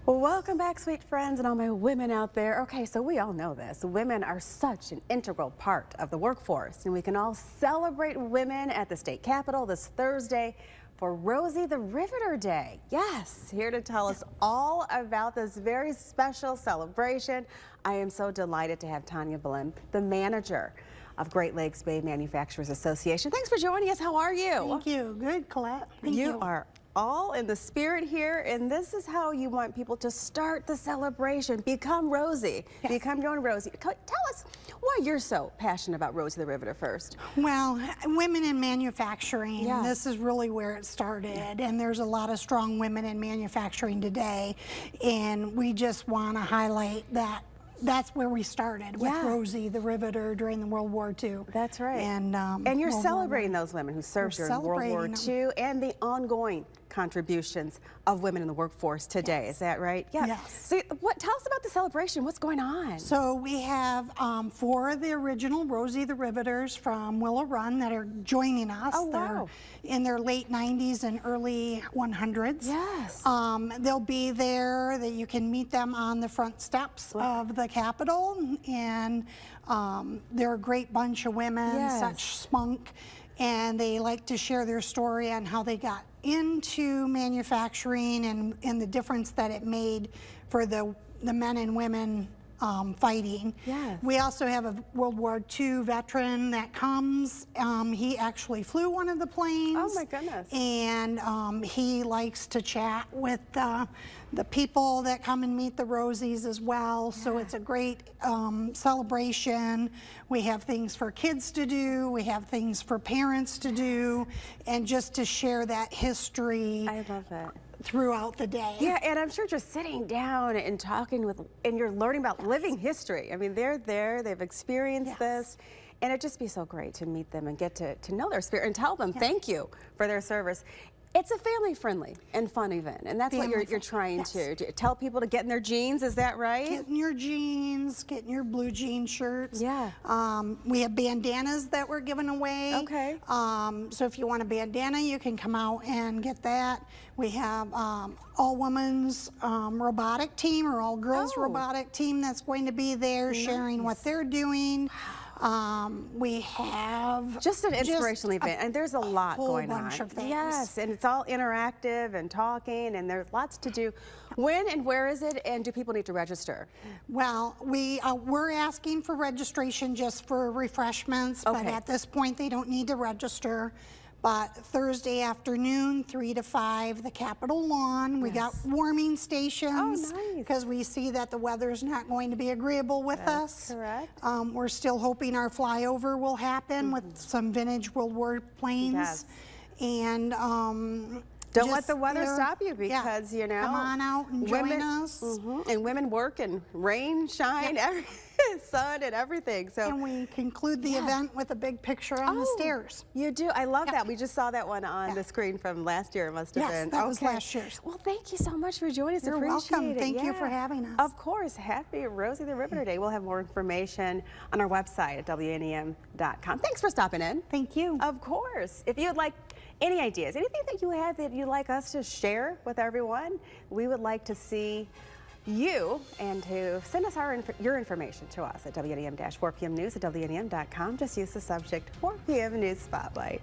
Well, welcome back, sweet friends, and all my women out there. Okay, so we all know this. Women are such an integral part of the workforce, and we can all celebrate women at the state capitol this Thursday for Rosie the Riveter Day. Yes, here to tell us all about this very special celebration. I am so delighted to have Tanya Blimp, the manager of Great Lakes Bay Manufacturers Association. Thanks for joining us. How are you? Thank you. Good, Colette. Thank you. You are all in the spirit here, and this is how you want people to start the celebration. Become Rosie. Yes. Become your own Rosie. Tell us why you're so passionate about Rosie the Riveter first. Well, women in manufacturing, Yeah. this is really where it started, and there's a lot of strong women in manufacturing today, and we just want to highlight that. That's where we started with Rosie the Riveter during the World War II. That's right. And you're celebrating those women who served during World War II and the ongoing contributions of women in the workforce today. Yes. Is that right? Yeah. Yes. So tell us about the celebration. What's going on? So we have 4 of the original Rosie the Riveters from Willow Run that are joining us. Oh, wow. They're in their late 90s and early 100s. Yes. They'll be there, that you can meet them on the front steps of the Capitol, and they're a great bunch of women, Yes. such spunk, and they like to share their story on how they got into manufacturing and the difference that it made for the men and women fighting. Yes. We also have a World War II veteran that comes. He actually flew one of the planes. Oh my goodness. And he likes to chat with the people that come and meet the Rosies as well. Yeah. So it's a great celebration. We have things for kids to do. We have things for parents to do, and just to share that history. I love that. Throughout the day. Yeah, and I'm sure just sitting down and talking with, and you're learning about living history. I mean, they're there, they've experienced this, and it'd just be so great to meet them and get to know their spirit and tell them thank you for their service. It's a family-friendly and fun event, and that's what you're trying to tell people to get in their jeans. Is that right? Get in your jeans, get in your blue jean shirts. Yeah. We have bandanas that we're giving away. Okay. So if you want a bandana, you can come out and get that. We have all-women's robotic team, or all-girls robotic team that's going to be there sharing what they're doing. We have just an inspirational event, and there's a lot going on. Bunch of things. Yes, and it's all interactive and talking, and there's lots to do. When and where is it, and do people need to register? Well, we're asking for registration just for refreshments, but at this point they don't need to register. But Thursday afternoon, 3 to 5, the Capitol lawn. We got warming stations because we see that the weather's not going to be agreeable with us. Correct. We're still hoping our flyover will happen with some vintage World War planes. Yes. And don't let the weather stop you, because you know, come on out and join us. And women work in rain, shine, sun, and everything. So, and we conclude the event with a big picture on the stairs. You do. I love that. We just saw that one on the screen from last year. It must have been. Yes, that was last year's. Well, thank you so much for joining us. You're welcome. Thank you for having us. Of course. Happy Rosie the Riveter Day. We'll have more information on our website at WNEM.com. Thanks for stopping in. Thank you. Of course. If you'd like any ideas, anything that you have that you'd like us to share with everyone, we would like to see you, and to send us your information to us at WNEM-4PM News at WNEM.com. Just use the subject 4 PM News Spotlight.